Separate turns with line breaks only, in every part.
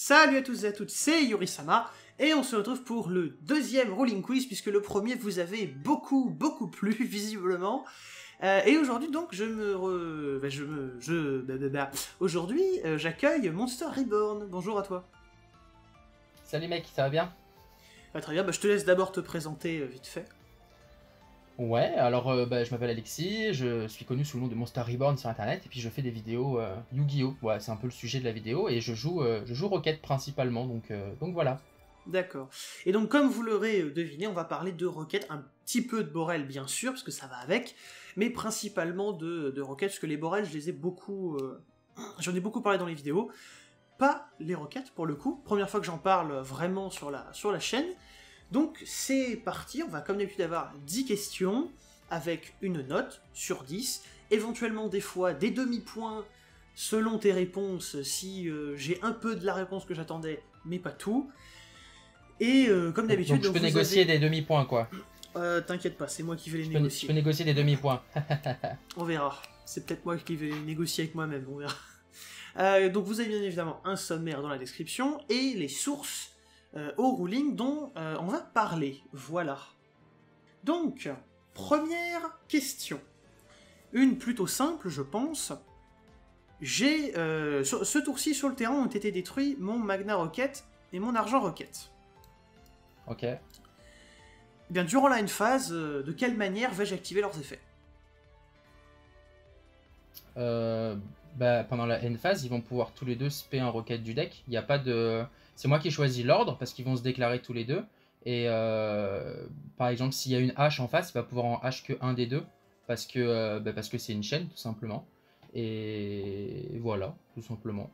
Salut à tous et à toutes, c'est Yuri-sama, et on se retrouve pour le deuxième Rolling Quiz, puisque le premier vous avez beaucoup plu, visiblement. Et aujourd'hui, donc, aujourd'hui, j'accueille Monster Reborn. Bonjour à toi.
Salut mec, ça va bien?
Très bien, je te laisse d'abord te présenter vite fait.
Ouais, alors je m'appelle Alexis, je suis connu sous le nom de Monster Reborn sur internet, et puis je fais des vidéos Yu-Gi-Oh! Ouais, c'est un peu le sujet de la vidéo, et je joue Rocket principalement, donc voilà.
D'accord. Et donc, comme vous l'aurez deviné, on va parler de Rocket, un petit peu de Borel, bien sûr, parce que ça va avec, mais principalement de Rocket, parce que les Borel, je les ai beaucoup... j'en ai beaucoup parlé dans les vidéos. Pas les Rockets, pour le coup. Première fois que j'en parle vraiment sur la chaîne. Donc, c'est parti. On va, comme d'habitude, avoir 10 questions, avec une note sur 10, éventuellement, des fois, des demi-points, selon tes réponses, si j'ai un peu de la réponse que j'attendais, mais pas tout. Et comme d'habitude...
Donc je peux négocier des demi-points, quoi.
T'inquiète pas, c'est moi qui vais les négocier.
Je peux négocier des demi-points.
On verra. C'est peut-être moi qui vais les négocier avec moi-même, on verra. Donc vous avez bien évidemment un sommaire dans la description, et les sources au ruling dont on va parler. Voilà. Donc, première question. Une plutôt simple, je pense. J'ai... ce tour-ci, sur le terrain, ont été détruits mon Magna Rocket et mon Argent Rocket.
Ok.
Eh bien, durant la phase, de quelle manière vais-je activer leurs effets?
Pendant la N phase, ils vont pouvoir tous les deux spé un Rocket du deck. Il y a pas de... C'est moi qui choisis l'ordre, parce qu'ils vont se déclarer tous les deux. Et par exemple, s'il y a une hache en face, il va pouvoir en hache que un des deux, parce que c'est une chaîne, tout simplement. Et voilà, tout simplement.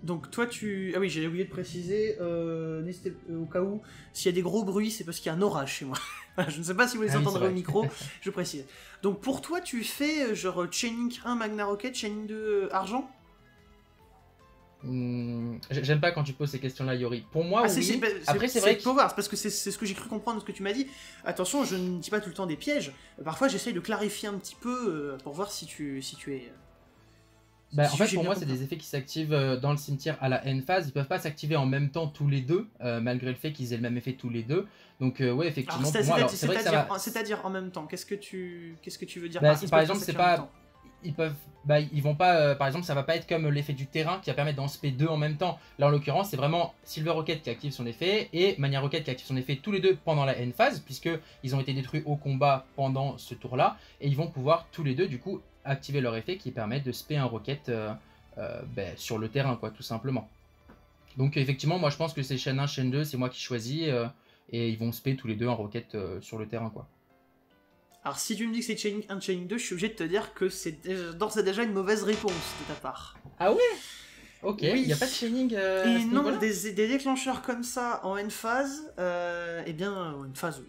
Donc toi tu... Ah oui, j'ai oublié de préciser, au cas où, s'il y a des gros bruits, c'est parce qu'il y a un orage chez moi. Je ne sais pas si vous les entendrez au micro, je précise. Donc pour toi, tu fais genre Chaining 1 Magna Rocket, Chaining 2 Argent?
J'aime pas quand tu poses ces questions-là, Yori. Pour moi, oui. Après, c'est vrai que...
C'est parce que c'est ce que j'ai cru comprendre de ce que tu m'as dit. Attention, je ne dis pas tout le temps des pièges. Parfois, j'essaye de clarifier un petit peu pour voir si tu es...
en fait, pour moi, c'est des effets qui s'activent dans le cimetière à la N phase. Ils peuvent pas s'activer en même temps tous les deux, malgré le fait qu'ils aient le même effet tous les deux. Donc, ouais, effectivement, pour moi, c'est vrai que ça va...
C'est-à-dire en même temps, qu'est-ce que tu veux dire
par exemple, c'est pas... ils vont pas, par exemple, ça va pas être comme l'effet du terrain qui va permettre d'en spé deux en même temps. Là, en l'occurrence, c'est vraiment Silver Rocket qui active son effet et Mania Rocket qui active son effet tous les deux pendant la N phase, puisque ils ont été détruits au combat pendant ce tour-là, et ils vont pouvoir tous les deux, du coup, activer leur effet qui permet de spé un Rocket sur le terrain, quoi, tout simplement. Donc, effectivement, moi, je pense que c'est chaîne 1, chaîne 2, c'est moi qui choisis, et ils vont spé tous les deux un Rocket sur le terrain, quoi.
Alors, si tu me dis que c'est Chaining 1, Chaining 2, je suis obligé de te dire que c'est d'ores et déjà une mauvaise réponse de ta part.
Ah ouais? Ok, il n'y a pas de chaining
et non, des déclencheurs comme ça en N-phase, eh bien, une phase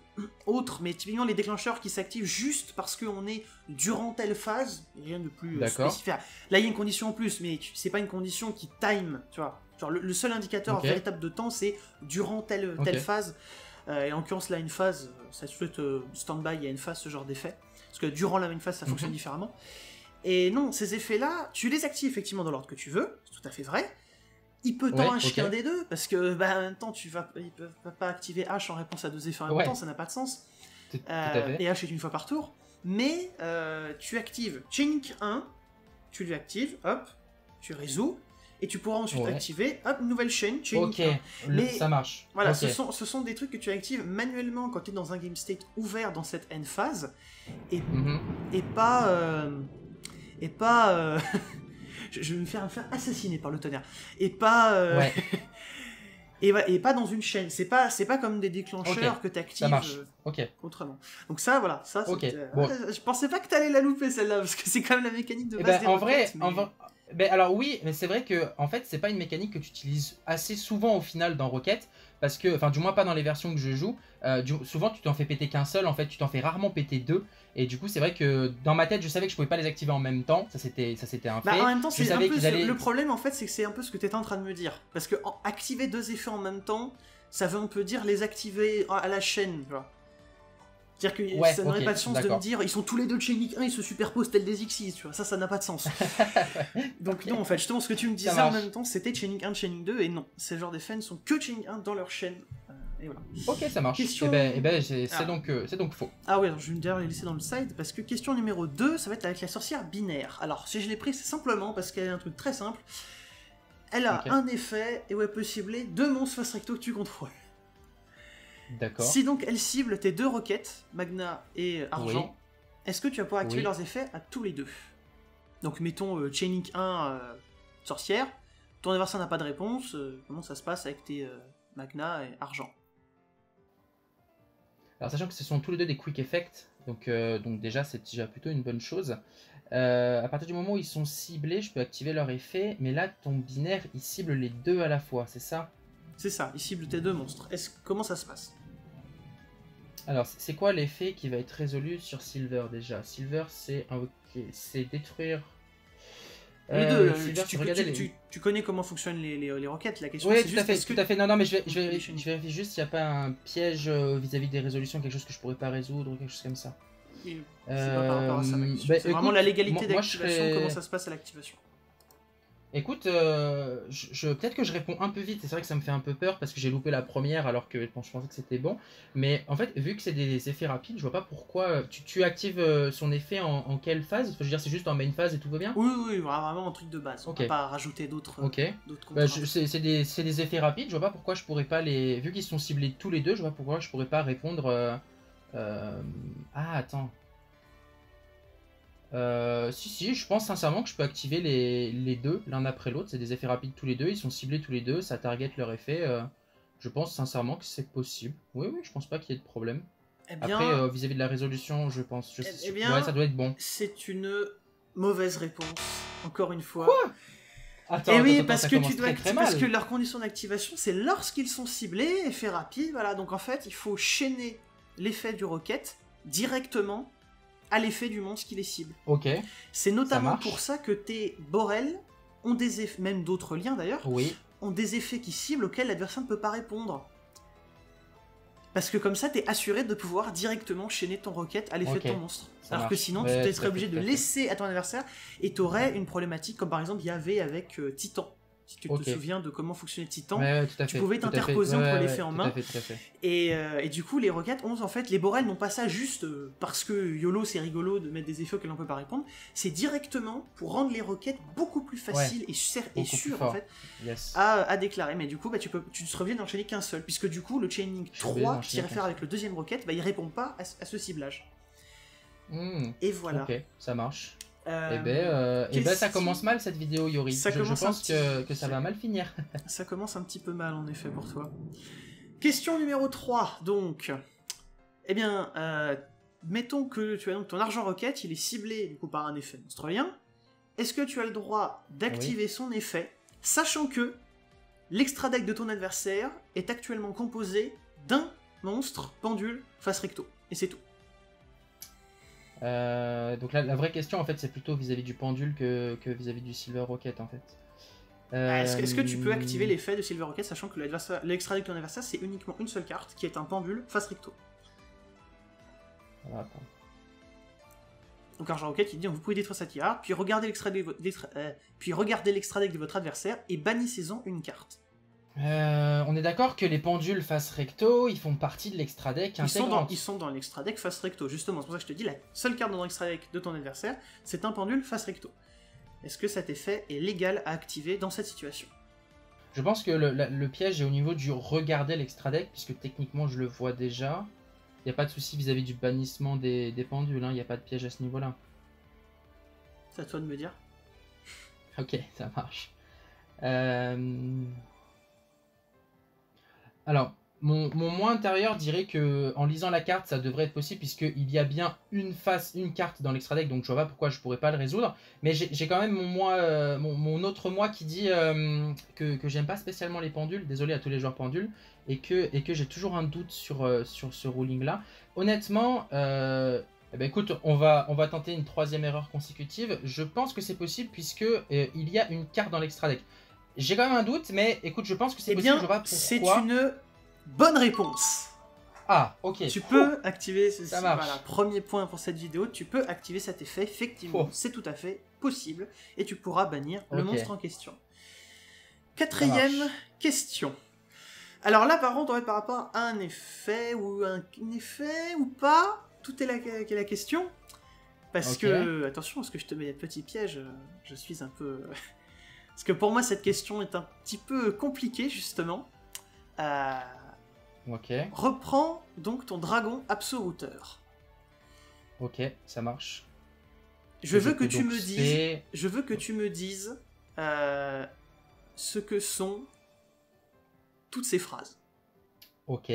autre, mais typiquement les déclencheurs qui s'activent juste parce qu'on est durant telle phase, rien de plus spécifique. Là, il y a une condition en plus, mais c'est pas une condition qui time, tu vois. Genre, le seul indicateur véritable de temps, c'est durant telle phase. Et en l'occurrence, là, une phase, ça se fait stand-by, il y a une phase, ce genre d'effet. Parce que durant la main phase, ça fonctionne différemment. Et non, ces effets-là, tu les actives effectivement dans l'ordre que tu veux, c'est tout à fait vrai. Il peut t'en acheter un des deux, parce que en même temps, il peut pas activer H en réponse à deux effets en même temps, ça n'a pas de sens.
Tout à fait.
Et H est une fois par tour. Mais tu actives Chaining 1, tu lui actives, hop, tu résous, et tu pourras ensuite activer, hop, nouvelle chaîne, Chaining 1. Mais
ça marche.
Voilà, ce sont des trucs que tu actives manuellement quand tu es dans un game state ouvert dans cette end phase, et pas... je vais me faire assassiner par le tonnerre. Et pas... et pas dans une chaîne. C'est pas comme des déclencheurs que tu actives autrement. Donc ça, voilà. Ça, je pensais pas que tu allais la louper, celle-là, parce que c'est quand même la mécanique de base des Rockets,
alors oui, mais c'est vrai que en fait c'est pas une mécanique que tu utilises assez souvent au final dans Rocket, parce que, enfin du moins pas dans les versions que je joue, souvent tu t'en fais péter qu'un seul, en fait tu t'en fais rarement péter deux, et du coup c'est vrai que dans ma tête je savais que je pouvais pas les activer en même temps, ça c'était un fait.
En même temps le problème en fait c'est que c'est un peu ce que tu étais en train de me dire, parce que activer deux effets en même temps, ça veut un peu dire les activer à la chaîne, tu vois. C'est-à-dire que ça n'aurait pas de sens de me dire, ils sont tous les deux de chez Nick 1, ils se superposent tel des Xyz, tu vois, ça n'a pas de sens. Donc non, en fait, justement, ce que tu me disais en même temps, c'était Chaining 1, Chaining 2, et non, ces genres d'effets ne sont que Chaining 1 dans leur chaîne. Et voilà.
Ok, ça marche.
Question...
c'est donc faux.
Ah ouais, je vais d'ailleurs les laisser dans le side, parce que question numéro 2, ça va être avec la sorcière binaire. Alors, si je l'ai pris, c'est simplement parce qu'elle a un truc très simple. Elle a un effet, et où elle peut cibler 2 monstres face recto que tu contrôles.
D'accord.
Si donc elle cible tes 2 roquettes, Magna et Argent, est-ce que tu vas pouvoir activer leurs effets à tous les 2? Donc mettons Chaining 1, sorcière, ton adversaire n'a pas de réponse, comment ça se passe avec tes Magna et Argent?
Alors sachant que ce sont tous les 2 des quick effects, donc déjà c'est déjà plutôt une bonne chose. À partir du moment où ils sont ciblés, je peux activer leur effet, mais là ton binaire il cible les 2 à la fois, c'est ça?
C'est ça, il cible tes 2 monstres. Comment ça se passe?
Alors, c'est quoi l'effet qui va être résolu sur Silver déjà? Silver, c'est détruire...
Les deux, tu connais comment fonctionnent les roquettes, la question c'est juste...
Oui, tout à fait. Non, mais je vérifie juste s'il n'y a pas un piège vis-à-vis des résolutions, quelque chose que je pourrais pas résoudre, ou quelque chose comme ça.
C'est pas par rapport à ça, c'est vraiment la légalité d'activation, comment ça se passe à l'activation.
Écoute, peut-être que je réponds un peu vite, c'est vrai que ça me fait un peu peur parce que j'ai loupé la première alors que je pensais que c'était bon. Mais en fait, vu que c'est des effets rapides, je vois pas pourquoi... Tu actives son effet en quelle phase? Enfin, je veux dire, c'est juste en main phase et tout va bien?
Oui, vraiment en truc de base, on va pas rajouter d'autres
c'est des effets rapides, je vois pas pourquoi je pourrais pas les... Vu qu'ils sont ciblés tous les 2, je vois pas pourquoi je pourrais pas répondre... Ah, attends... Si, je pense sincèrement que je peux activer les 2 l'un après l'autre. C'est des effets rapides tous les 2, ils sont ciblés tous les 2, ça target leur effet. Je pense sincèrement que c'est possible. Oui, je pense pas qu'il y ait de problème. Après, vis-à-vis de la résolution, je pense. Ouais, ça doit être bon.
C'est une mauvaise réponse, encore une fois.
Quoi? Attends,
parce que leur condition d'activation, c'est lorsqu'ils sont ciblés, effet rapide, voilà. Donc en fait, il faut chaîner l'effet du roquette directement à l'effet du monstre qui les cible.
Ok.
C'est notamment pour ça que tes Borel ont des effets, même d'autres liens d'ailleurs, ont des effets qui ciblent auxquels l'adversaire ne peut pas répondre. Parce que comme ça, t'es assuré de pouvoir directement chaîner ton roquette à l'effet de ton monstre. Alors que sinon, tu serais obligé de laisser à ton adversaire et t'aurais une problématique comme par exemple il y avait avec Titan. Si tu te souviens de comment fonctionnait Titan, tu pouvais t'interposer entre l'effet en main. Et du coup, les roquettes ont en fait, les Borel n'ont pas ça juste parce que YOLO c'est rigolo de mettre des effets auxquels on peut pas répondre. C'est directement pour rendre les roquettes beaucoup plus faciles et sûres en fait à déclarer. Mais du coup, tu serais obligé d'enchaîner qu'un seul, puisque du coup, le chaining 3 qui réfère avec le deuxième roquette, il répond pas à ce ciblage. Et voilà.
Ok, ça marche. Ça commence mal cette vidéo, Yori. Je pense que ça va mal finir.
Ça commence un petit peu mal en effet pour toi. Question numéro 3, donc. Mettons que tu as donc ton argent roquette, il est ciblé du coup par un effet monstrueux. Est-ce que tu as le droit d'activer son effet, sachant que l'extra deck de ton adversaire est actuellement composé d'un monstre pendule face recto. Et c'est tout.
Donc là, la vraie question en fait c'est plutôt vis-à-vis du pendule que vis-à-vis du Silver Rocket en fait.
Est-ce que tu peux activer l'effet de Silver Rocket sachant que l'extra deck de ton adversaire c'est uniquement une seule carte qui est un pendule face recto.
Alors, attends.
Donc Argent Rocket il dit vous pouvez détruire cette carte, puis regardez l'extra deck de votre adversaire et bannissez-en une carte.
On est d'accord que les pendules face recto, ils font partie de l'extra deck intégrante.
Ils sont dans l'extra deck face recto, justement. C'est pour ça que je te dis, la seule carte dans l'extra deck de ton adversaire, c'est un pendule face recto. Est-ce que cet effet est légal à activer dans cette situation?
Je pense que le piège est au niveau du regarder l'extra deck, puisque techniquement je le vois déjà. Il n'y a pas de souci vis-à-vis du bannissement des pendules, il n'y a pas de piège à ce niveau-là.
C'est à toi de me dire.
Ok, ça marche. Alors, mon moi intérieur dirait que en lisant la carte, ça devrait être possible puisqu'il y a bien une carte dans l'extra deck, donc je vois pas pourquoi je pourrais pas le résoudre. Mais j'ai quand même mon autre moi qui dit que j'aime pas spécialement les pendules, désolé à tous les joueurs pendules, et que j'ai toujours un doute sur ce ruling là. Honnêtement, écoute, on va tenter une troisième erreur consécutive. Je pense que c'est possible puisque il y a une carte dans l'extra deck. J'ai quand même un doute, mais écoute, je pense que c'est possible. Je vois pas pourquoi.
C'est une bonne réponse.
Ah, ok.
Tu peux activer ceci.
Ça marche.
Voilà, premier point pour cette vidéo. Tu peux activer cet effet. Effectivement, c'est tout à fait possible. Et tu pourras bannir le monstre en question. Quatrième question. Alors là, par contre, on va être par rapport à un effet ou pas. Tout est la question. Parce que, attention, parce que je te mets des petits pièges. Je suis un peu... Parce que pour moi, cette question est un petit peu compliquée, justement. Reprends donc ton dragon absoluteur.
Ok, ça marche.
Je veux que tu me dises ce que sont toutes ces phrases.
Ok.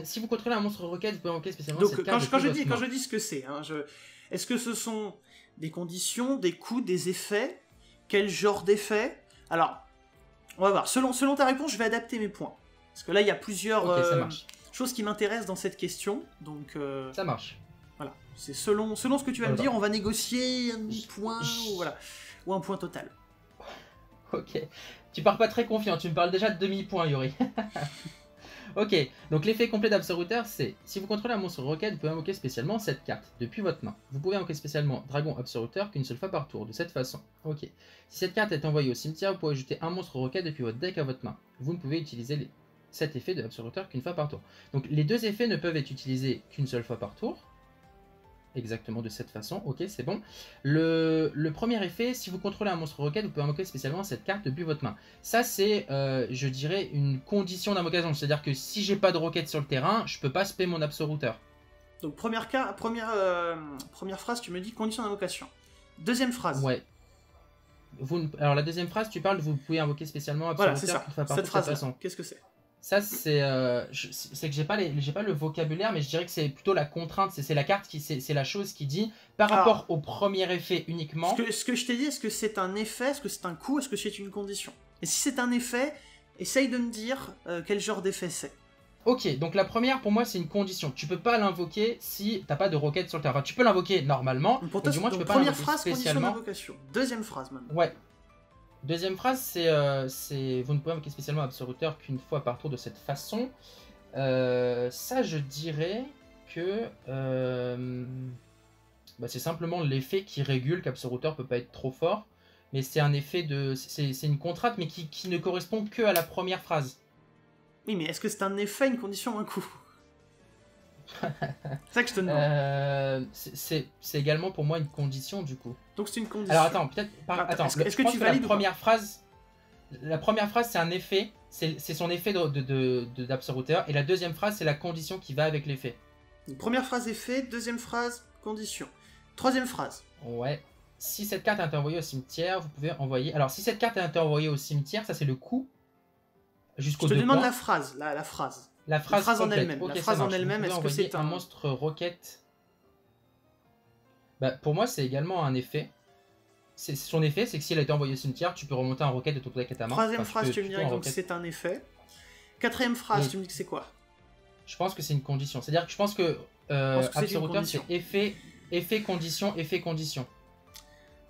Si vous contrôlez un monstre roquette, vous pouvez invoquer spécialement
donc,
cette carte.
Quand je dis ce que c'est, hein, est-ce que ce sont des conditions, des coups, des effets? Quel genre d'effets? Alors, on va voir. Selon ta réponse, je vais adapter mes points. Parce que là, il y a plusieurs choses qui m'intéressent dans cette question. Donc,
ça marche.
Voilà. C'est selon ce que tu vas me dire, on va négocier un demi-point ou un point total.
Ok. Tu pars pas très confiant, tu me parles déjà de demi-point, Yuri. Ok, donc l'effet complet d'Absoluteur, c'est si vous contrôlez un monstre roquette, vous pouvez invoquer spécialement cette carte depuis votre main. Vous pouvez invoquer spécialement Dragon Absoluteur qu'une seule fois par tour, de cette façon. Ok. Si cette carte est envoyée au cimetière, vous pouvez ajouter un monstre roquette depuis votre deck à votre main. Vous ne pouvez utiliser cet effet de Absoluteur qu'une fois par tour. Donc les deux effets ne peuvent être utilisés qu'une seule fois par tour. Exactement de cette façon, ok, c'est bon. Le premier effet, si vous contrôlez un monstre roquette, vous pouvez invoquer spécialement cette carte depuis votre main. Ça, c'est, je dirais, une condition d'invocation. C'est-à-dire que si j'ai pas de roquette sur le terrain, je peux pas spé mon absoluteur.
Donc, première phrase, tu me dis condition d'invocation. Deuxième phrase.
Ouais. Alors, la deuxième phrase, tu parles, vous pouvez invoquer spécialement absoluteur qu'une fois par tour. Cette phrase-là,
qu'est-ce que c'est?
Ça, c'est que j'ai pas le vocabulaire, mais je dirais que c'est plutôt la contrainte. C'est la carte, c'est la chose qui dit, par rapport au premier effet uniquement...
Ce que je t'ai dit, est-ce que c'est un effet, est-ce que c'est un coup, est-ce que c'est une condition? Et si c'est un effet, essaye de me dire quel genre d'effet c'est.
Ok, donc la première, pour moi, c'est une condition. Tu peux pas l'invoquer si t'as pas de roquette sur le terrain. Enfin, tu peux l'invoquer normalement,
mais du moins tu peux pas l'invoquer spécialement. Condition d'invocation. Deuxième phrase, maintenant.
Ouais. Deuxième phrase, c'est vous ne pouvez invoquer spécialement Absoluteur qu'une fois par tour de cette façon. Ça, je dirais que c'est simplement l'effet qui régule qu'Absoluteur peut pas être trop fort. Mais c'est un effet de... C'est une contrainte, mais qui ne correspond que à la première phrase.
Oui, mais est-ce que c'est un effet, une condition, un coup? C'est ça que je te demande.
C'est également pour moi une condition du coup.
Donc c'est une condition.
Alors attends, peut-être. Est-ce que tu valides la première phrase, c'est un effet, c'est son effet d'Absoluteur, et la deuxième phrase, c'est la condition qui va avec l'effet.
Première phrase effet, deuxième phrase condition. Troisième phrase.
Ouais. Si cette carte a été envoyée au cimetière, vous pouvez envoyer. Alors si cette carte a été envoyée au cimetière, ça c'est le coup. Jusqu'au 2 points. Je te demande
la phrase, la phrase.
La phrase
en elle-même.
Okay,
la phrase en elle-même, est-ce que c'est
un monstre roquette? Pour moi, c'est également un effet. Son effet, c'est que si elle a été envoyée au cimetière, tu peux remonter un roquette de ton deck à ta main.
Troisième phrase, tu me dirais que c'est un effet. Quatrième phrase, tu me dis que c'est quoi?
Je pense que c'est une condition. C'est-à-dire que je pense que Absoluteur, c'est effet, condition, effet, condition.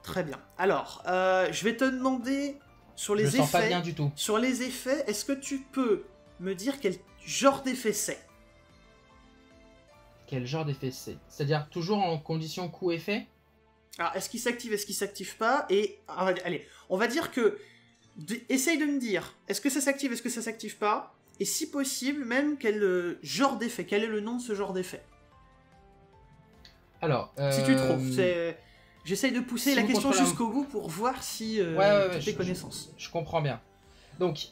Très
bien. Alors, je vais te demander sur les effets. Je sens pas
bien du tout.
Sur les effets, est-ce que tu peux me dire quel genre d'effet c'est?
Quel genre d'effet c'est? C'est-à-dire toujours en condition coup-effet?
Alors, est-ce qu'il s'active, est-ce qu'il s'active pas? Et allez, on va dire que... Essaye de me dire, est-ce que ça s'active, est-ce que ça s'active pas? Et si possible, même quel genre d'effet, quel est le nom de ce genre d'effet?
Alors,
si tu trouves, j'essaye de pousser la question jusqu'au bout pour voir si tu as tes connaissances.
Je comprends bien. Donc,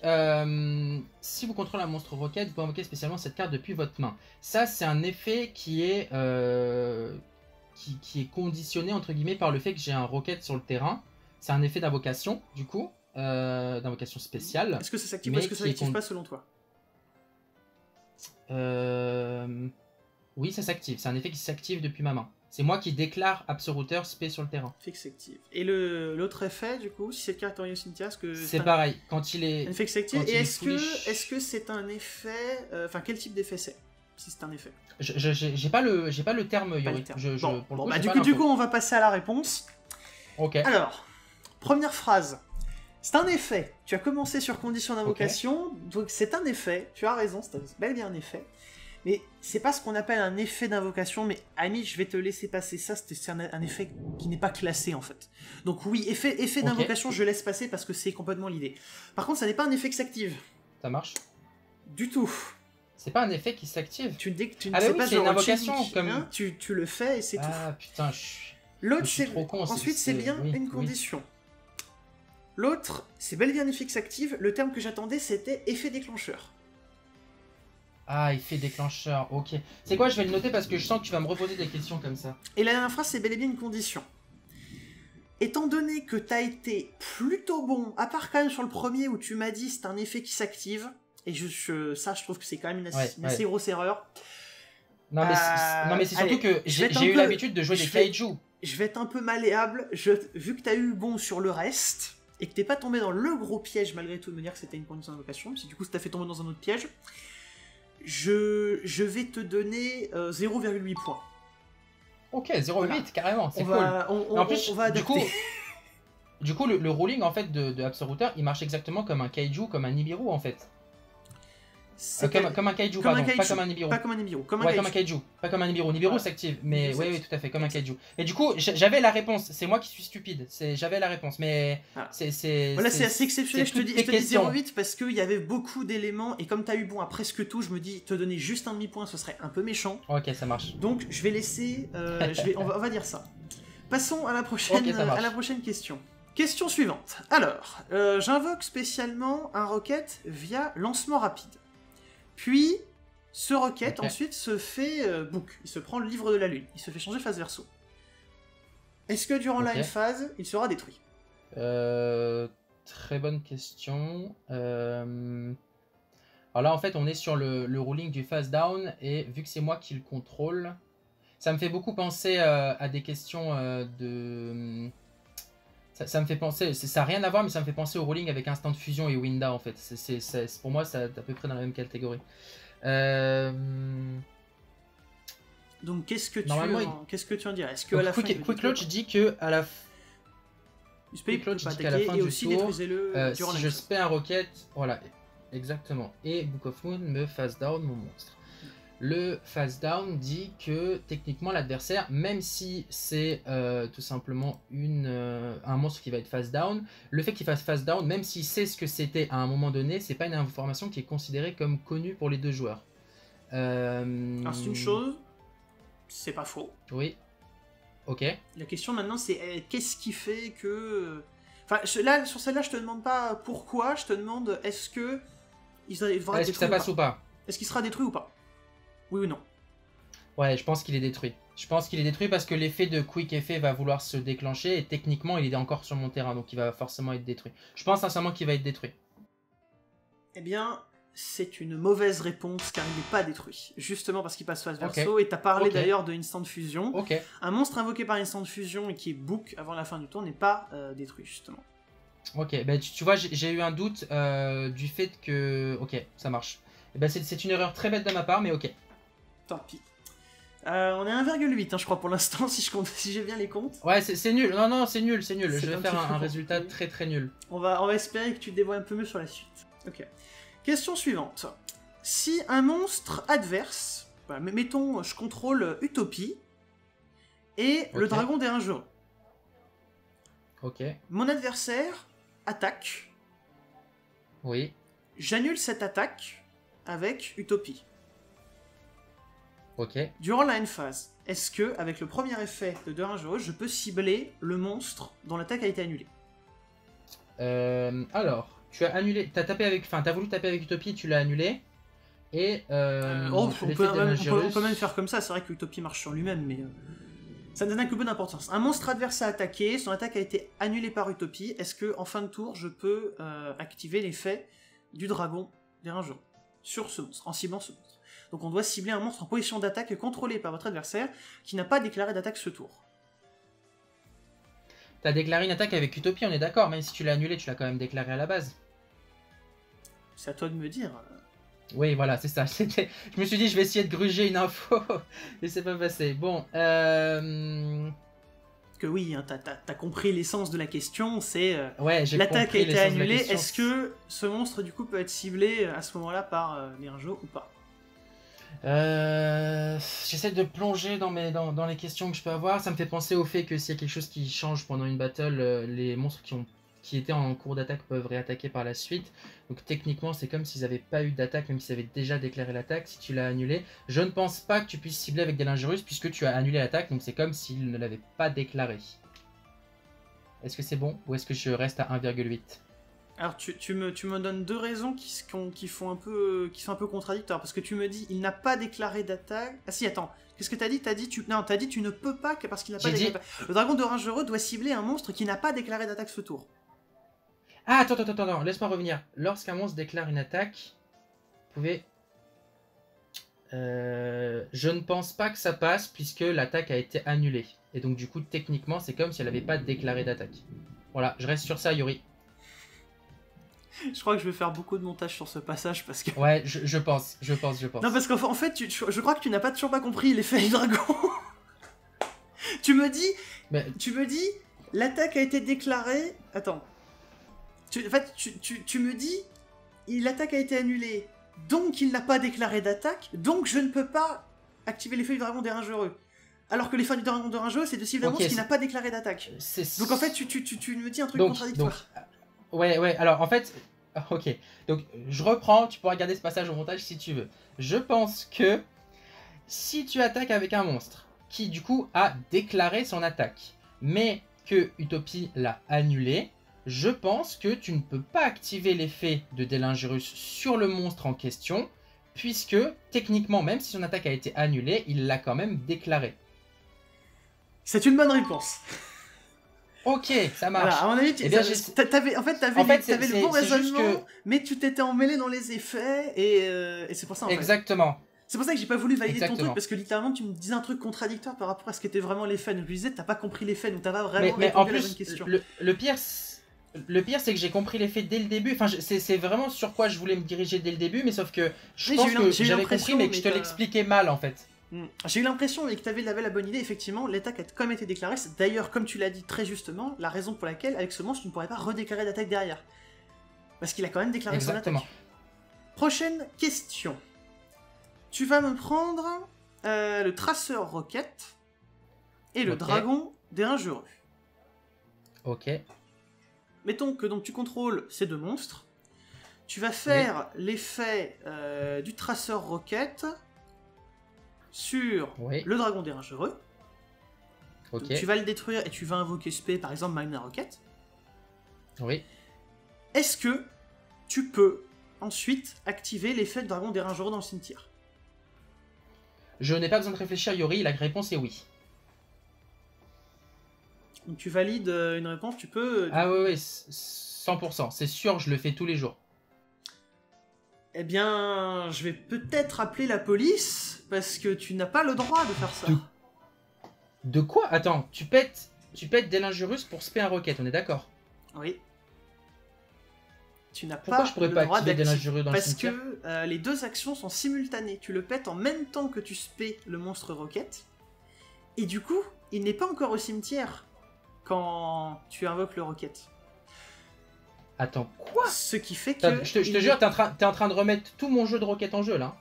si vous contrôlez un monstre roquette, vous pouvez invoquer spécialement cette carte depuis votre main. Ça, c'est un effet qui est conditionné, entre guillemets, par le fait que j'ai un roquette sur le terrain. C'est un effet d'invocation, du coup, d'invocation spéciale.
Est-ce que ça s'active ou est-ce que ça s'active pas selon toi?
Oui, ça s'active. C'est un effet qui s'active depuis ma main. C'est moi qui déclare Absoluteur spé sur le terrain.
Effet qui s'active. Et l'autre effet, du coup, si cette carte est envoyée au cimetière, est-ce que...
C'est pareil. Quand il est...
Un effet qui s'active. Et est-ce que c'est un effet... Enfin, quel type d'effet c'est? Si c'est un effet.
J'ai pas le terme, Yuri.
Du coup, on va passer à la réponse.
Ok.
Alors, première phrase. C'est un effet. Tu as commencé sur condition d'invocation, donc c'est un effet. Tu as raison, c'est bel et bien un effet. Mais c'est pas ce qu'on appelle un effet d'invocation, mais ami, je vais te laisser passer ça, c'est un effet qui n'est pas classé en fait. Donc oui, effet d'invocation, je laisse passer parce que c'est complètement l'idée. Par contre, ça n'est pas un effet qui s'active.
Ça marche?
Du tout.
C'est pas un effet qui s'active.
Tu ne
ah bah oui, c'est une invocation comme...
hein, tu le fais et c'est tout.
Ah putain, je suis...
L'autre, c'est... Ensuite, c'est bien une condition. L'autre, c'est bel et bien un effet qui s'active. Le terme que j'attendais, c'était effet déclencheur.
Ah, effet déclencheur, ok. C'est quoi, je vais le noter parce que je sens que tu vas me reposer des questions comme ça.
Et la dernière phrase, c'est bel et bien une condition. Étant donné que t'as été plutôt bon, à part quand même sur le premier où tu m'as dit c'est un effet qui s'active, et ça, je trouve que c'est quand même une assez grosse erreur.
Non, mais c'est surtout que j'ai eu l'habitude de jouer des kaiju.
Je vais être un peu malléable, vu que t'as eu bon sur le reste, et que t'es pas tombé dans le gros piège malgré tout de me dire que c'était une condition d'invocation, si du coup ça t'a fait tomber dans un autre piège, je vais te donner 0,8 points.
Ok, 0,8 voilà. Carrément, c'est cool.
En plus, on va adapter.
Du coup, le ruling en fait de Absoluter, il marche exactement comme un kaiju, comme un Nibiru en fait. Comme un kaiju, pardon, pas comme un Nibiru.
Pas comme un Nibiru,
comme un kaiju. Pas comme un Nibiru. Nibiru s'active, mais oui, tout à fait, comme un kaiju. Et du coup, j'avais la réponse. C'est moi qui suis stupide. J'avais la réponse, mais c'est...
Voilà, c'est assez exceptionnel. Je te dis 0,8 parce qu'il y avait beaucoup d'éléments, et comme t'as eu bon à presque tout, je me dis, te donner juste un demi-point, ce serait un peu méchant.
Ok, ça marche.
Donc, je vais laisser... on va dire ça. Passons à la prochaine question. Question suivante. Alors, j'invoque spécialement un rocket via lancement rapide. Puis, ce rocket ensuite se fait book. Il se prend le livre de la lune. Il se fait changer phase verso. Est-ce que durant la phase, il sera détruit?
Très bonne question. Alors là, en fait, on est sur le ruling du phase down. Et vu que c'est moi qui le contrôle, ça me fait beaucoup penser à des questions de... Ça me fait penser, ça n'a rien à voir, mais ça me fait penser au ruling avec Instant Fusion et Winda en fait. Pour moi, c'est à peu près dans la même catégorie.
Donc, qu'est-ce que tu en dirais? Est-ce que à la fin,
Quick Launch dit que à la fin du tour, si je spé un rocket, voilà, exactement. Et Book of Moon me phase down mon monstre. Le phase down dit que techniquement l'adversaire, même si c'est tout simplement un monstre qui va être phase down, le fait qu'il fasse phase down, même s'il sait ce que c'était à un moment donné, c'est pas une information qui est considérée comme connue pour les deux joueurs.
Alors c'est une chose, c'est pas faux.
Oui. Ok.
La question maintenant c'est qu'est-ce qui fait que... Enfin là, sur celle-là je te demande pas pourquoi, je te demande est-ce que...
Est-ce que ça passe ou pas?
Est-ce qu'il sera détruit ou pas? Oui ou non?
Ouais, je pense qu'il est détruit. Je pense qu'il est détruit parce que l'effet de Quick Effet va vouloir se déclencher et techniquement il est encore sur mon terrain, donc il va forcément être détruit. Je pense sincèrement qu'il va être détruit.
Eh bien, c'est une mauvaise réponse car il n'est pas détruit. Justement parce qu'il passe phase verso et t'as parlé d'ailleurs de Instant Fusion. Un monstre invoqué par Instant Fusion et qui est book avant la fin du tour n'est pas détruit justement.
Ok, bah, tu vois, j'ai eu un doute du fait que... Ok, ça marche. Et bah, c'est une erreur très bête de ma part, mais ok.
Tant pis. On est à 1,8 je crois pour l'instant si j'ai bien les comptes.
Ouais c'est nul, non c'est nul, Je vais faire un résultat très nul.
On va espérer que tu te dévoiles un peu mieux sur la suite. Ok. Question suivante. Si un monstre adverse, mettons je contrôle Utopie et le dragon des Rangers.
Ok.
Mon adversaire attaque.
Oui.
J'annule cette attaque avec Utopie.
Ok.
Durant la end phase, est-ce que, avec le premier effet de Derangero, je peux cibler le monstre dont l'attaque a été annulée?
Alors, tu as annulé, t'as voulu taper avec Utopie, tu l'as annulé. Et
on peut même faire comme ça, c'est vrai que Utopie marche sur lui-même, mais ça ne donne que peu d'importance. Un monstre adverse a attaqué, son attaque a été annulée par Utopie, est-ce que en fin de tour, je peux activer l'effet du dragon Derangero sur ce monstre, en ciblant ce monstre? Donc on doit cibler un monstre en position d'attaque contrôlé par votre adversaire qui n'a pas déclaré d'attaque ce tour.
T'as déclaré une attaque avec Utopie, on est d'accord, même si tu l'as annulé, tu l'as quand même déclaré à la base.
C'est à toi de me dire.
Oui, voilà, c'est ça. Je me suis dit, je vais essayer de gruger une info, mais c'est pas passé. Bon,
que oui, hein, t'as compris l'essence de la question, c'est
ouais,
l'attaque a été annulée, est-ce que ce monstre du coup peut être ciblé à ce moment-là par les Rinjo ou pas?
J'essaie de plonger dans les questions que je peux avoir. Ça me fait penser au fait que s'il y a quelque chose qui change pendant une battle, les monstres qui étaient en cours d'attaque peuvent réattaquer par la suite. Donc techniquement, c'est comme s'ils n'avaient pas eu d'attaque, même s'ils avaient déjà déclaré l'attaque, si tu l'as annulé. Je ne pense pas que tu puisses cibler avec des Lingirus, puisque tu as annulé l'attaque, donc c'est comme s'ils ne l'avaient pas déclaré. Est-ce que c'est bon, ou est-ce que je reste à 1,8?
Alors tu me donnes deux raisons qui sont un peu contradictoires, parce que tu me dis il n'a pas déclaré d'attaque. Ah si, attends, qu'est-ce que t'as dit? T'as dit tu ne peux pas parce qu'il n'a pas déclaré. Le dragon de Ringereux doit cibler un monstre qui n'a pas déclaré d'attaque ce tour.
Ah attends, laisse-moi revenir. Lorsqu'un monstre déclare une attaque, vous pouvez... je ne pense pas que ça passe puisque l'attaque a été annulée. Et donc du coup techniquement c'est comme si elle n'avait pas déclaré d'attaque. Voilà, je reste sur ça Yuri.
Je crois que je vais faire beaucoup de montage sur ce passage parce que...
Ouais, je pense.
Non, parce qu'en fait, je crois que tu n'as toujours pas compris l'effet du dragon. Tu me dis, l'attaque a été déclarée... Attends. Tu me dis, l'attaque a été annulée, donc il n'a pas déclaré d'attaque, donc je ne peux pas activer l'effet du dragon des Ringereux. Alors que l'effet du dragon des Ringereux, c'est de cibler un monstre qui n'a pas déclaré d'attaque. Donc en fait, tu me dis un truc contradictoire.
Ouais, alors en fait... Ok, donc je reprends, tu pourras regarder ce passage au montage si tu veux. Je pense que si tu attaques avec un monstre qui du coup a déclaré son attaque, mais que Utopie l'a annulé, je pense que tu ne peux pas activer l'effet de Délingirus sur le monstre en question, puisque techniquement, même si son attaque a été annulée, il l'a quand même déclaré.
C'est une bonne réponse.
Ok, ça marche.
Voilà, à mon avis, t'avais le bon raisonnement, mais tu t'étais emmêlé dans les effets, et c'est pour ça en
Exactement.
fait. C'est pour ça que j'ai pas voulu valider ton truc, parce que littéralement tu me disais un truc contradictoire par rapport à ce qu'étaient vraiment les faits. Donc je disais, t'as pas compris les faits, donc t'as pas vraiment répondu à la bonne question.
Le pire, c'est que j'ai compris les faits dès le début. Enfin, c'est vraiment sur quoi je voulais me diriger dès le début, mais sauf que je pense que j'avais compris, mais que je te l'expliquais mal en fait.
J'ai eu l'impression que tu avais la bonne idée, effectivement, l'attaque a quand même été déclarée. C'est d'ailleurs, comme tu l'as dit très justement, la raison pour laquelle, avec ce monstre, tu ne pourrais pas redéclarer d'attaque derrière. Parce qu'il a quand même déclaré son attaque. Prochaine question. Tu vas me prendre le traceur roquette et le dragon des Ringereux.
Ok.
Mettons que donc tu contrôles ces deux monstres. Tu vas faire l'effet du traceur roquette sur le dragon des Ringereux. Donc, tu vas le détruire et tu vas invoquer spé, par exemple Magna Rocket.
Oui.
Est-ce que tu peux ensuite activer l'effet de dragon des Ringereux dans le cimetière?
Je n'ai pas besoin de réfléchir, Yori, la réponse est oui.
Donc tu valides une réponse, tu peux...
Ah oui, 100%, c'est sûr, je le fais tous les jours.
Eh bien, je vais peut-être appeler la police, parce que tu n'as pas le droit de faire ça.
De quoi? Attends, tu pètes Délingirus pour spé un rocket, on est d'accord?
Oui. Tu n'as pas
Pourquoi je pourrais pas activer Délingirus dans le cimetière?
Parce que les deux actions sont simultanées. Tu le pètes en même temps que tu spé le monstre rocket, et du coup, il n'est pas encore au cimetière quand tu invoques le rocket.
Attends, quoi?
Ce qui fait que...
Je te jure, t'es en train de remettre tout mon jeu de rocket en jeu, là.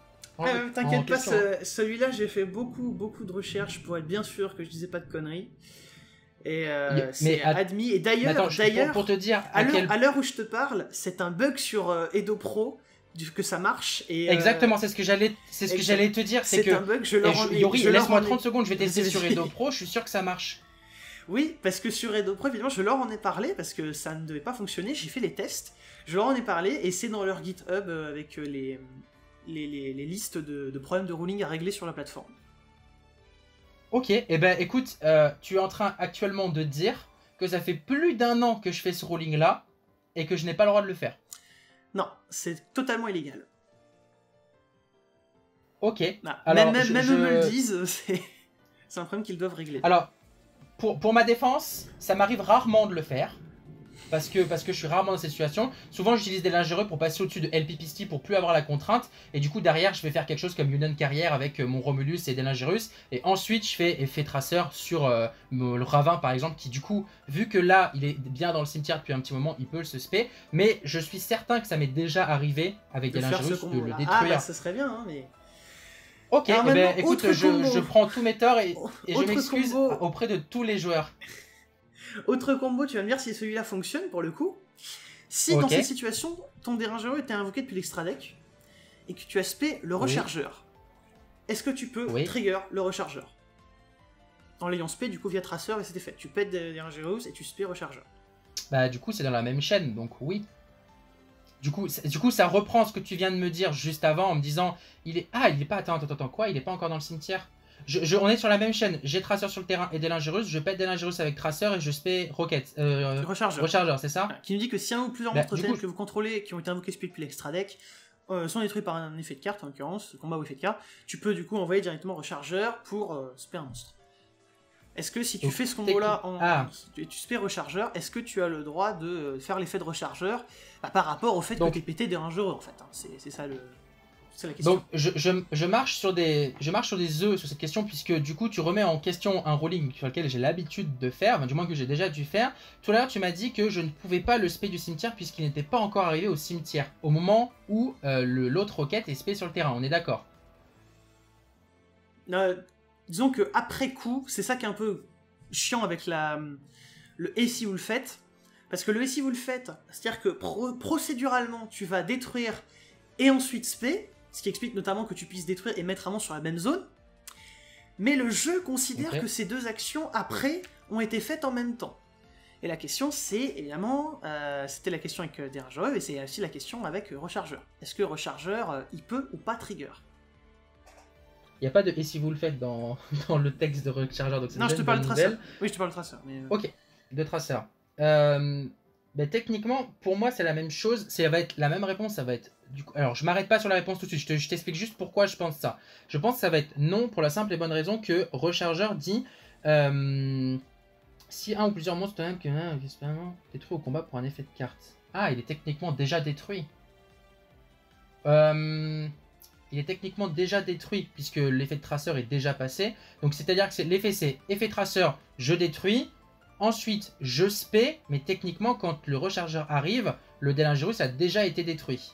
T'inquiète pas, celui-là, j'ai fait beaucoup de recherches pour être bien sûr que je disais pas de conneries. Et c'est admis. Et d'ailleurs,
pour te dire...
à l'heure où je te parle, c'est un bug sur Edo Pro que ça marche. Et,
exactement, c'est ce que j'allais te dire.
C'est un bug,
Yori, laisse-moi 30 secondes, je vais tester sur Edo Pro, je suis sûr que ça marche.
Oui, parce que sur Edo Pro, évidemment, je leur en ai parlé, parce que ça ne devait pas fonctionner, j'ai fait les tests, je leur en ai parlé, et c'est dans leur GitHub avec les listes de problèmes de ruling à régler sur la plateforme.
Ok, et ben écoute, tu es en train actuellement de dire que ça fait plus d'1 an que je fais ce ruling-là, et que je n'ai pas le droit de le faire.
Non, c'est totalement illégal.
Ok.
Non, alors, même eux me le disent, c'est un problème qu'ils doivent régler.
Alors, pour ma défense, ça m'arrive rarement de le faire. parce que je suis rarement dans cette situation. Souvent j'utilise des lingereux pour passer au-dessus de LPPST pour plus avoir la contrainte. Et du coup derrière je vais faire quelque chose comme Union Carrière avec mon Romulus et des lingerus. Et ensuite je fais effet traceur sur le Ravin par exemple, qui du coup, vu que là il est bien dans le cimetière depuis un petit moment, il peut se spé. Mais je suis certain que ça m'est déjà arrivé avec des lingerus de le détruire.
Ah bah ça serait bien hein, mais...
Ok, eh ben, écoute, je prends tous mes torts et je m'excuse auprès de tous les joueurs.
Autre combo, tu vas me dire si celui-là fonctionne pour le coup. Si dans cette situation, ton dérangeur était invoqué depuis l'extra deck et que tu as spé le rechargeur, est-ce que tu peux trigger le rechargeur en l'ayant spé du coup via traceur et c'était fait. Tu pètes des dérangeurs et tu spé rechargeur.
Bah du coup c'est dans la même chaîne donc oui. Du coup, ça reprend ce que tu viens de me dire juste avant en me disant il est pas attends quoi, il est pas encore dans le cimetière. On est sur la même chaîne, j'ai traceur sur le terrain et des lingerus, je pète des lingerus avec traceur et je spé rocket rechargeur, c'est ça
qui nous dit que si un ou plusieurs monstres que vous contrôlez qui ont été invoqués depuis l'extra deck sont détruits par un effet de carte en l'occurrence, combat ou effet de carte, tu peux du coup envoyer directement rechargeur pour spé un monstre. Est-ce que si tu fais ce combo-là, tu spé rechargeur, est-ce que tu as le droit de faire l'effet de rechargeur par rapport au fait que tu es pété des rangeurs en fait hein. C'est ça la question.
Donc je marche sur des œufs sur cette question puisque du coup tu remets en question un rolling sur lequel j'ai l'habitude de faire, enfin, du moins que j'ai déjà dû faire. Tout à l'heure tu m'as dit que je ne pouvais pas le spé du cimetière puisqu'il n'était pas encore arrivé au cimetière au moment où l'autre roquette est spé sur le terrain, on est d'accord?
Disons que après coup, c'est ça qui est un peu chiant avec le et si vous le faites, parce que le et si vous le faites, c'est-à-dire que procéduralement, tu vas détruire et ensuite spé, ce qui explique notamment que tu puisses détruire et mettre un monstre sur la même zone, mais le jeu considère que ces deux actions, après, ont été faites en même temps. Et la question, c'est, évidemment, c'était la question avec Dérangeur, et c'est aussi la question avec Rechargeur. Est-ce que Rechargeur, il peut ou pas trigger?
Il n'y a pas de « et si vous le faites » dans le texte de Rechargeur, donc c'est
non, je te parle de traceur. Oui, je te parle de traceur. Mais...
Ok, de traceur. Techniquement, pour moi, c'est la même chose. Ça va être la même réponse, ça va être... Du coup, alors, je m'arrête pas sur la réponse tout de suite. Je t'explique juste pourquoi je pense ça. Je pense que ça va être non pour la simple et bonne raison que Rechargeur dit... si un ou plusieurs monstres quand même que détruit au combat pour un effet de carte. Ah, il est techniquement déjà détruit. Il est techniquement déjà détruit puisque l'effet de traceur est déjà passé. Donc c'est-à-dire que l'effet c'est effet traceur, je détruis. Ensuite, je spé, mais techniquement quand le rechargeur arrive, le Delingerus a déjà été détruit.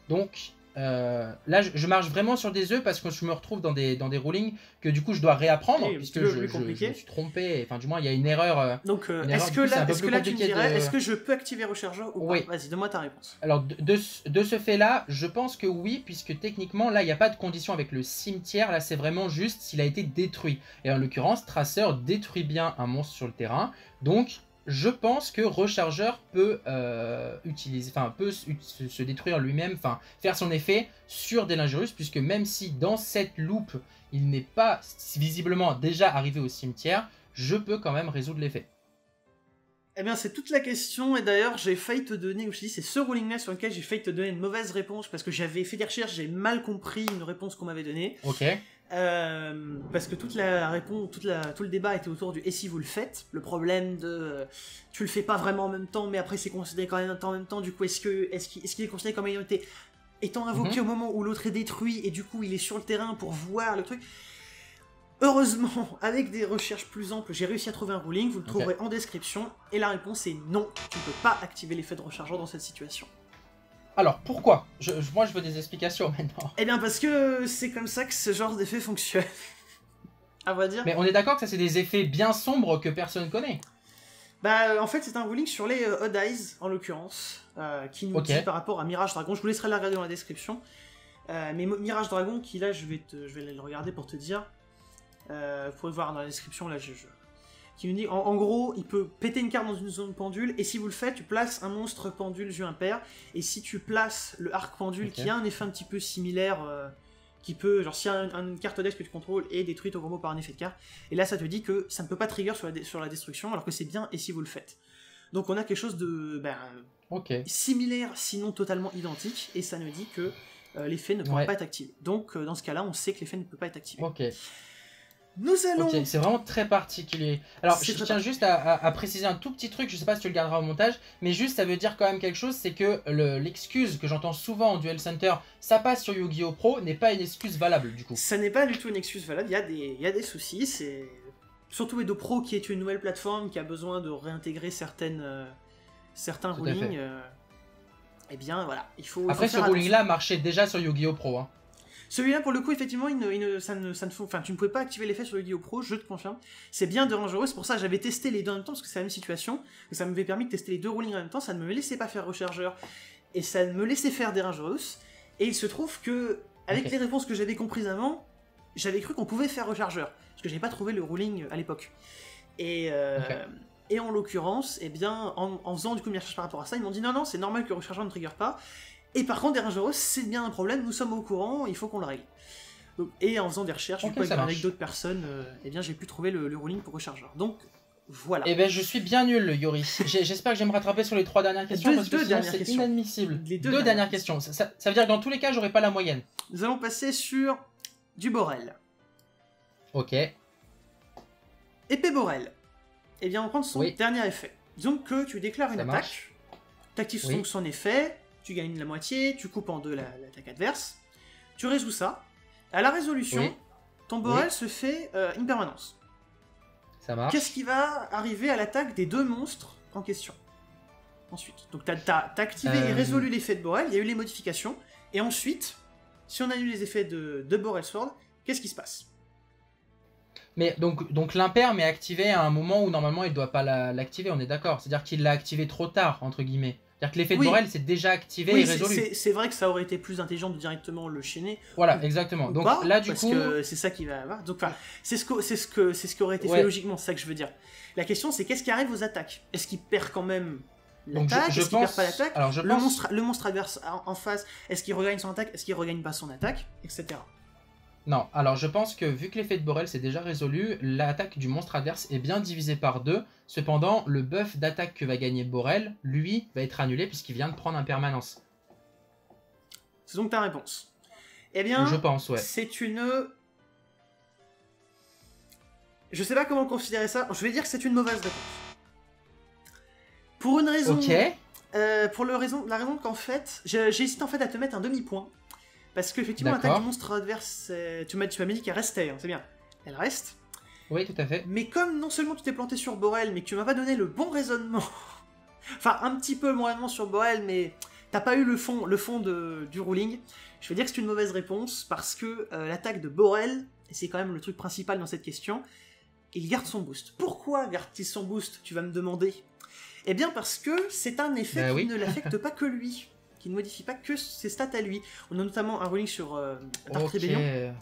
Donc là, je marche vraiment sur des œufs parce que je me retrouve dans des rulings que du coup je dois réapprendre puisque je me suis trompé. Enfin, du moins, il y a une erreur.
Donc, est-ce que là tu me dirais, est-ce que je peux activer rechargeur ou pas? Vas-y, donne-moi ta réponse.
Alors, de ce fait-là, je pense que oui, puisque techniquement, là, il n'y a pas de condition avec le cimetière. Là, c'est vraiment juste s'il a été détruit. Et en l'occurrence, Traceur détruit bien un monstre sur le terrain. Donc, je pense que Rechargeur peut se détruire lui-même, faire son effet sur des Lingerus, puisque même si dans cette loupe, il n'est pas visiblement déjà arrivé au cimetière, je peux quand même résoudre l'effet.
Eh bien, c'est toute la question, et d'ailleurs, j'ai failli te donner, je dis, c'est ce ruling-là sur lequel j'ai failli te donner une mauvaise réponse, parce que j'avais fait des recherches, j'ai mal compris une réponse qu'on m'avait donnée.
Ok.
Parce que toute la réponse, tout le débat était autour du « et si vous le faites ?» Le problème de tu le fais pas vraiment en même temps, mais après c'est considéré quand même en même temps, du coup est-ce qu'il est considéré comme ayant étant invoqué au moment où l'autre est détruit, et du coup il est sur le terrain pour voir le truc. Heureusement, avec des recherches plus amples, j'ai réussi à trouver un ruling, vous le trouverez en description, et la réponse est non, tu ne peux pas activer l'effet de rechargeur dans cette situation.
Alors, pourquoi? Moi, je veux des explications maintenant.
Eh bien, parce que c'est comme ça que ce genre d'effet fonctionne. À vrai dire.
Mais on est d'accord que ça, c'est des effets bien sombres que personne connaît.
Bah, en fait, c'est un ruling sur les Odd Eyes, en l'occurrence, qui nous dit par rapport à Mirage Dragon. Je vous laisserai la regarder dans la description. Mais Mirage Dragon, qui là, je vais le regarder pour te dire. Vous pouvez voir dans la description, là, qui nous dit, en gros, il peut péter une carte dans une zone pendule, et si vous le faites, tu places un monstre pendule jeu impair, et si tu places le arc pendule, qui a un effet un petit peu similaire, qui peut, genre si une carte deck que tu contrôles est détruite au combo par un effet de carte, et là ça te dit que ça ne peut pas trigger sur la destruction, alors que c'est bien et si vous le faites. Donc on a quelque chose de similaire, sinon totalement identique, et ça nous dit que l'effet ne pourra pas être activé. Donc dans ce cas-là, on sait que l'effet ne peut pas être activé.
Ok.
Nous allons...
Ok, c'est vraiment très particulier. Alors, je tiens juste à préciser un tout petit truc, je sais pas si tu le garderas au montage, mais juste ça veut dire quand même quelque chose, c'est que l'excuse que j'entends souvent en Duel Center, ça passe sur Yu-Gi-Oh! Pro, n'est pas une excuse valable du coup.
Ça n'est pas du tout une excuse valable, il y a des soucis, c'est... Surtout Edo Pro qui est une nouvelle plateforme qui a besoin de réintégrer certains rulings. Eh bien voilà, il faut...
Après, ce ruling-là marchait déjà sur Yu-Gi-Oh! Pro. Hein.
Celui-là, pour le coup, effectivement, tu ne pouvais pas activer l'effet sur Yu-Gi-Oh! Pro, je te confirme. C'est bien dangereux, c'est pour ça que j'avais testé les deux en même temps, parce que c'est la même situation. Que ça m'avait permis de tester les deux rulings en même temps, ça ne me laissait pas faire rechargeur, et ça me laissait faire des Dangerous. Et il se trouve que, avec les réponses que j'avais comprises avant, j'avais cru qu'on pouvait faire rechargeur, parce que j'avais pas trouvé le ruling à l'époque. Et en l'occurrence, eh bien, en faisant du coup mes recherches par rapport à ça, ils m'ont dit non, c'est normal que le rechargeur ne trigger pas. Et par contre, des Dangerous, c'est bien un problème, nous sommes au courant, il faut qu'on le règle. Donc, et en faisant des recherches, avec d'autres personnes, eh bien, j'ai pu trouver le ruling pour rechargeur. Donc, voilà.
Eh bien, je suis bien nul, Yori. J'espère que je vais me rattraper sur les 3 dernières questions, parce que sinon, c'est inadmissible. Les deux dernières questions. Ça veut dire que dans tous les cas, j'aurai pas la moyenne.
Nous allons passer sur du Borel.
Ok.
Épée Borel. Eh bien, on prend son dernier effet. Disons que tu déclares une attaque, tu actives donc son effet, tu gagnes la moitié, tu coupes en deux l'attaque adverse, tu résous ça. À la résolution, ton Borel se fait une permanence.
Ça marche.
Qu'est-ce qui va arriver à l'attaque des deux monstres en question ensuite? Donc t'as activé et résolu l'effet de Borel, il y a eu les modifications, et ensuite, si on annule les effets de Borel Sword, qu'est-ce qui se passe?
Mais donc l'impair m'est activé à un moment où normalement il ne doit pas l'activer, on est d'accord? C'est-à-dire qu'il l'a activé trop tard, entre guillemets. C'est-à-dire que l'effet de Borel c'est déjà activé et résolu.
C'est vrai que ça aurait été plus intelligent de directement le chaîner.
Voilà, exactement. Donc là du coup...
c'est ça qui va avoir. Donc c'est ce qui aurait été fait logiquement, c'est ça que je veux dire. La question c'est qu'est-ce qui arrive aux attaques? Est-ce qu'il perd quand même l'attaque? Est-ce qu'il perd pas l'attaque? Le monstre adverse en face, est-ce qu'il regagne son attaque? Est-ce qu'il regagne pas son attaque? Etc.
Non, alors je pense que vu que l'effet de Borel c'est déjà résolu, l'attaque du monstre adverse est bien divisée par 2. Cependant, le buff d'attaque que va gagner Borel, lui, va être annulé puisqu'il vient de prendre un permanence.
C'est donc ta réponse. Eh bien,
je pense,
c'est une... Je sais pas comment considérer ça, je vais dire que c'est une mauvaise réponse. Pour une raison... pour la raison qu'en fait, j'ai hésité en fait à te mettre un demi-point. Parce qu'effectivement, l'attaque du monstre adverse, tu m'as dit qu'elle restait, hein, c'est bien. Elle reste.
Oui, tout à fait.
Mais comme non seulement tu t'es planté sur Borel, mais que tu m'as pas donné le bon raisonnement, enfin un petit peu moins sur Borel, mais t'as pas eu le fond du ruling, je vais dire que c'est une mauvaise réponse, parce que l'attaque de Borel, et c'est quand même le truc principal dans cette question, il garde son boost. Pourquoi garde-t-il son boost, tu vas me demander? Eh bien parce que c'est un effet qui ne l'affecte pas que lui. Qui ne modifie pas que ses stats à lui. On a notamment un ruling sur Dark Rebellion,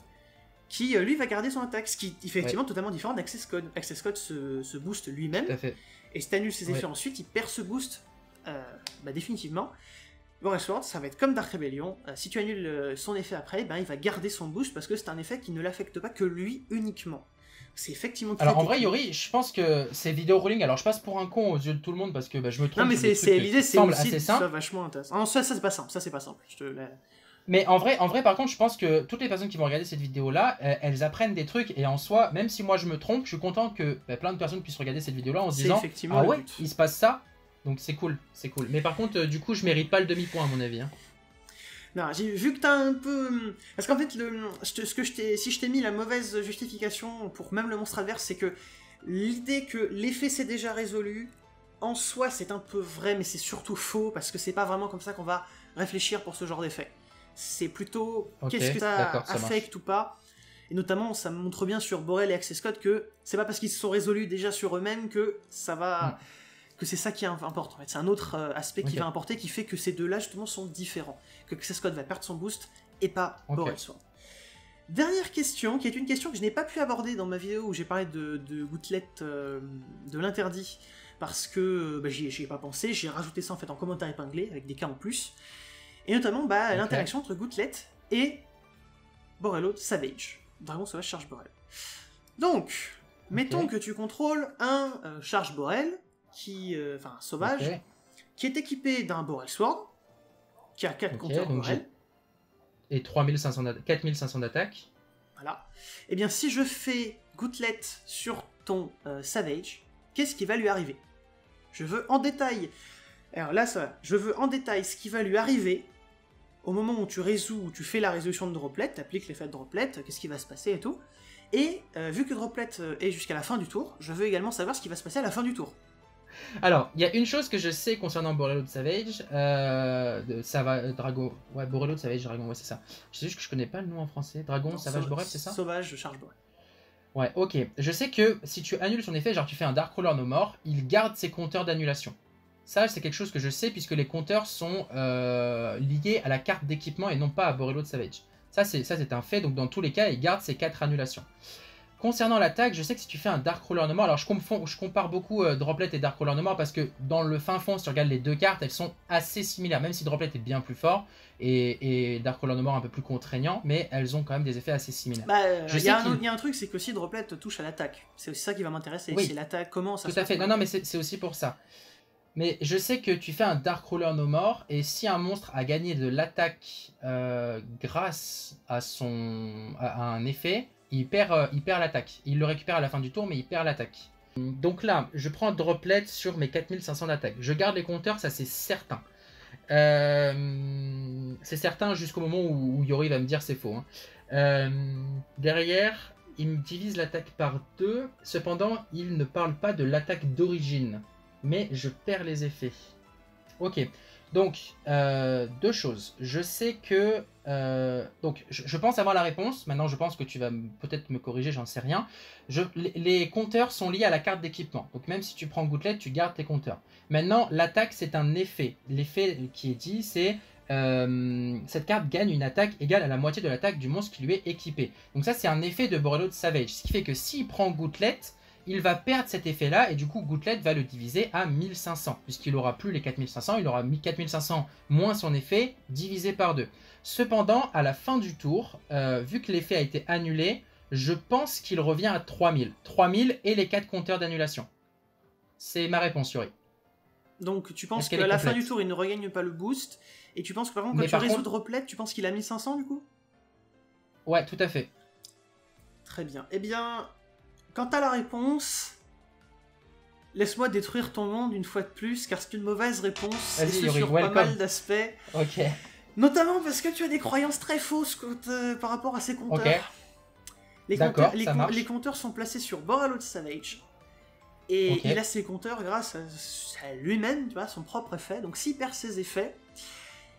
qui lui va garder son attaque, ce qui est effectivement totalement différent d'Access Code. Access Code se booste lui-même, et si tu annules ses effets ensuite, il perd ce boost définitivement. Borel Sword, ça va être comme Dark Rebellion, si tu annules son effet après, il va garder son boost, parce que c'est un effet qui ne l'affecte pas que lui uniquement. C'est effectivement...
Alors en vrai, Yori, je pense que ces vidéos ruling, alors je passe pour un con aux yeux de tout le monde parce que je me trompe.
Non mais l'idée, c'est aussi
assez simple.
Ça vachement intéressant. Non, ça c'est pas simple,
Mais en vrai, par contre, je pense que toutes les personnes qui vont regarder cette vidéo-là, elles apprennent des trucs, et en soi, même si moi je me trompe, je suis content que plein de personnes puissent regarder cette vidéo-là en se disant « Ah ouais, il se passe ça ?» Donc c'est cool, c'est cool. Mais par contre, du coup, je mérite pas le demi-point à mon avis. Hein.
Non, j'ai vu que t'as un peu... Parce qu'en fait, si je t'ai mis la mauvaise justification pour même le monstre adverse, c'est que l'idée que l'effet s'est déjà résolu, en soi c'est un peu vrai, mais c'est surtout faux, parce que c'est pas vraiment comme ça qu'on va réfléchir pour ce genre d'effet. C'est plutôt qu'est-ce que ça affecte ou pas. Et notamment, ça montre bien sur Borel et Access Code que c'est pas parce qu'ils se sont résolus déjà sur eux-mêmes que ça va... que c'est ça qui importe. En fait, c'est un autre aspect qui va importer, qui fait que ces deux-là, justement, sont différents. Que Access Code va perdre son boost, et pas Borel Sword. Dernière question, qui est une question que je n'ai pas pu aborder dans ma vidéo où j'ai parlé de gouttelettes de l'interdit, parce que j'y ai pas pensé, j'ai rajouté ça en fait en commentaire épinglé, avec des cas en plus. Et notamment l'interaction entre gouttelette et Borreload Savage. Dragon Sauvage Charge Borel. Donc, mettons que tu contrôles un Charge Borel, sauvage, qui est équipé d'un Borel Sword, qui a 4 compteurs Borel.
Et 4500 d'attaque.
Voilà. Et bien, si je fais Gouttlet sur ton Savage, qu'est-ce qui va lui arriver? Je veux en détail. Alors là, ça va. Je veux en détail ce qui va lui arriver au moment où tu résous, où tu fais la résolution de Droplet, tu appliques l'effet de Droplet, qu'est-ce qui va se passer et tout. Et vu que Droplet est jusqu'à la fin du tour, je veux également savoir ce qui va se passer à la fin du tour.
Alors, il y a une chose que je sais concernant Borreload Savage, Dragon, ouais, Borreload Savage Dragon, ouais c'est ça. Je sais juste que je connais pas le nom en français. Dragon, Savage, Borel, c'est ça?
Sauvage, Charge Borel.
Ouais, ok. Je sais que si tu annules son effet, genre tu fais un Darkcrawler No More, il garde ses compteurs d'annulation. Ça, c'est quelque chose que je sais puisque les compteurs sont liés à la carte d'équipement et non pas à Borreload Savage. Ça, c'est un fait, donc dans tous les cas, il garde ses 4 annulations. Concernant l'attaque, je sais que si tu fais un Darkcrawler No More, alors je compare beaucoup Droplet et Darkcrawler No More parce que dans le fin fond, si tu regardes les deux cartes, elles sont assez similaires, même si Droplet est bien plus fort et Darkcrawler No More un peu plus contraignant, mais elles ont quand même des effets assez similaires.
Il y a un truc, c'est que si Droplet touche à l'attaque, c'est aussi ça qui va m'intéresser, oui. C'est l'attaque, comment ça se passe.
Tout à fait, non, mais c'est aussi pour ça. Mais je sais que tu fais un Darkcrawler No More, et si un monstre a gagné de l'attaque grâce à un effet, il perd l'attaque. Il le récupère à la fin du tour, mais il perd l'attaque. Donc là, je prends Droplet sur mes 4500 d'attaque. Je garde les compteurs, ça c'est certain. C'est certain jusqu'au moment où Yori va me dire c'est faux. Hein. Derrière, il me divise l'attaque par 2. Cependant, il ne parle pas de l'attaque d'origine. Mais je perds les effets. Ok. Donc, deux choses. Je sais que... donc, je pense avoir la réponse. Maintenant, je pense que tu vas peut-être me corriger, j'en sais rien. Les compteurs sont liés à la carte d'équipement. Donc, même si tu prends Gouttlet, tu gardes tes compteurs. Maintenant, l'attaque, c'est un effet. L'effet qui est dit, c'est... cette carte gagne une attaque égale à la moitié de l'attaque du monstre qui lui est équipé. Donc ça, c'est un effet de Borreload Savage. Ce qui fait que s'il prend Gouttlet... il va perdre cet effet-là, et du coup, Gouttlet va le diviser à 1500, puisqu'il n'aura plus les 4500, il aura 4500 moins son effet, divisé par 2. Cependant, à la fin du tour, vu que l'effet a été annulé, je pense qu'il revient à 3000. 3000 et les 4 compteurs d'annulation. C'est ma réponse, Yuri.
Donc, tu penses qu'à la fin du tour, il ne regagne pas le boost, et tu penses que par contre, quand tu résous Droplet, tu penses qu'il a 1500 du coup?
Ouais, tout à fait.
Très bien. Eh bien... quant à la réponse, laisse-moi détruire ton monde une fois de plus, car c'est une mauvaise réponse, et ce sur pas mal d'aspects.
Ok.
Notamment parce que tu as des croyances très fausses par rapport à ces compteurs.
Ok.
Les compteurs sont placés sur Borreload Savage, et il a ses compteurs grâce à lui-même, tu vois, son propre effet. Donc s'il perd ses effets,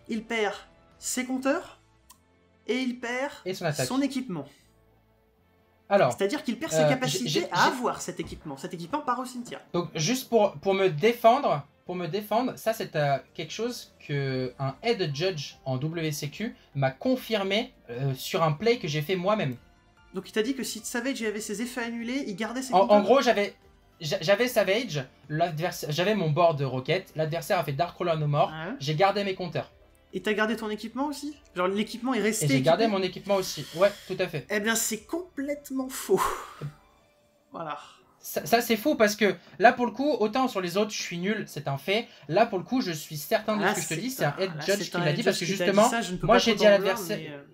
il perd ses compteurs, et il perd son équipement. C'est-à-dire qu'il perd sa capacité à avoir cet équipement. Cet équipement part au cimetière.
Donc juste pour me défendre, ça c'est quelque chose que un head judge en WCQ m'a confirmé sur un play que j'ai fait moi-même.
Donc il t'a dit que si Savage avait ses effets annulés, il gardait ses
compteurs. En gros, j'avais Savage, j'avais mon board de Rocket, l'adversaire a fait Darkcrawler No More, j'ai gardé mes compteurs.
Et t'as gardé ton équipement aussi? Genre l'équipement est resté.
Et j'ai gardé mon équipement aussi. Ouais, tout à fait.
Eh bien, c'est complètement faux. Voilà.
Ça c'est fou parce que là pour le coup, autant sur les autres je suis nul, c'est un fait. Là pour le coup, je suis certain de ce que je te dis. C'est un head judge qui l'a dit parce que justement, moi j'ai dit à l'adversaire.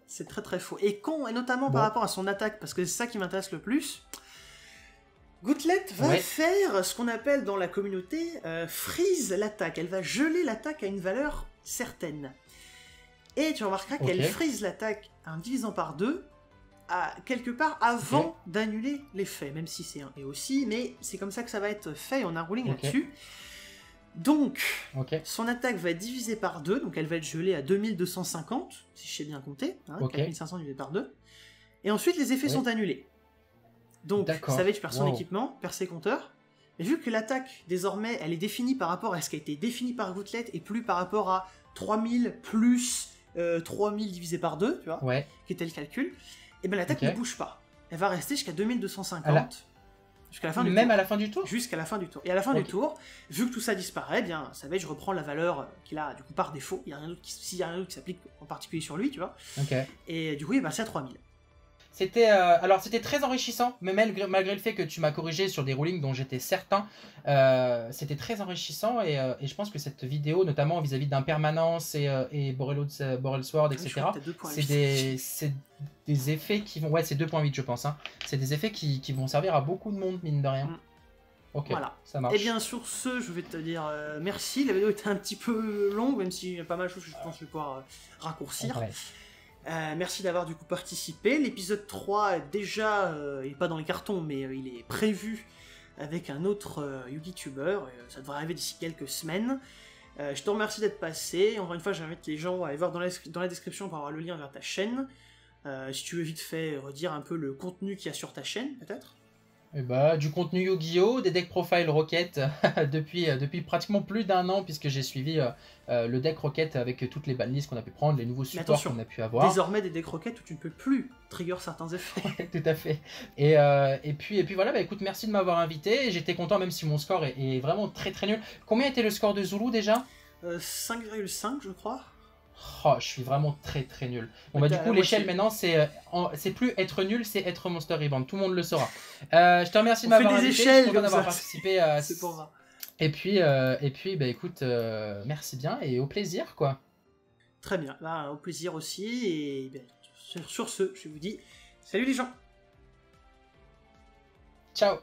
C'est très très faux. Et notamment par rapport à son attaque, parce que c'est ça qui m'intéresse le plus. Gouttlet va faire ce qu'on appelle dans la communauté freeze l'attaque. Elle va geler l'attaque à une valeur certaine. Et tu remarqueras qu'elle freeze l'attaque en divisant par 2 quelque part avant d'annuler l'effet, même si c'est un et aussi, mais c'est comme ça que ça va être fait, on a un ruling là-dessus. Donc, son attaque va être divisée par 2, donc elle va être gelée à 2250, si je sais bien compter, hein, 4500 divisé par 2. Et ensuite, les effets sont annulés. Donc, Savage perd son équipement, perd ses compteurs. Mais vu que l'attaque, désormais, elle est définie par rapport à ce qui a été défini par Gouttlet et plus par rapport à 3000 plus 3000 divisé par 2, tu vois, qui était le calcul, et bien l'attaque ne bouge pas. Elle va rester jusqu'à 2250. Jusqu'à la fin du tour.
Même à la fin du tour?
Jusqu'à la fin du tour. Et à la fin du tour, vu que tout ça disparaît, bien, Savage reprend la valeur qu'il a du coup par défaut. Il n'y a rien d'autre s'il y a rien d'autre qui s'applique en particulier sur lui, tu vois. Et du coup, il est passé à 3000.
Alors c'était très enrichissant, mais malgré le fait que tu m'as corrigé sur des rulings dont j'étais certain, c'était très enrichissant et je pense que cette vidéo, notamment vis-à-vis d'impermanence et Borel Sword, etc., c'est des effets qui vont... Ouais, c'est 2.8 je pense, hein. C'est des effets qui vont servir à beaucoup de monde, mine de rien. Ok,
voilà.
Ça marche.
Et bien sur ce, je vais te dire merci. La vidéo était un petit peu longue, même s'il y a pas mal de choses que je pense que je vais pouvoir raccourcir. Merci d'avoir du coup participé. L'épisode 3 déjà, il n'est pas dans les cartons, mais il est prévu avec un autre YouTuber. Ça devrait arriver d'ici quelques semaines. Je te remercie d'être passé. Encore une fois, j'invite les gens à aller voir dans la description pour avoir le lien vers ta chaîne. Si tu veux vite fait redire un peu le contenu qu'il y a sur ta chaîne, peut-être.
Et bah, du contenu Yu-Gi-Oh, des deck profile Rocket depuis pratiquement plus d'un an, puisque j'ai suivi le deck Rocket avec toutes les banlists qu'on a pu prendre, les nouveaux supports qu'on a pu avoir.
Désormais des decks Rocket où tu ne peux plus trigger certains effets.
Ouais, tout à fait. Et puis voilà, bah écoute, merci de m'avoir invité. J'étais content même si mon score est vraiment très très nul. Combien était le score de Zulu déjà
5,5 je crois.
Oh, je suis vraiment très très nul. Bon bah du coup l'échelle maintenant c'est plus être nul, c'est être Monster Rebound. Tout le monde le saura. Je te remercie de m'avoir invité. Je suis content d'avoir participé.
C'est pour ça.
Et puis bah écoute, merci bien et au plaisir quoi.
Très bien, bah, au plaisir aussi. Et bien, sur ce, je vous dis salut les gens.
Ciao.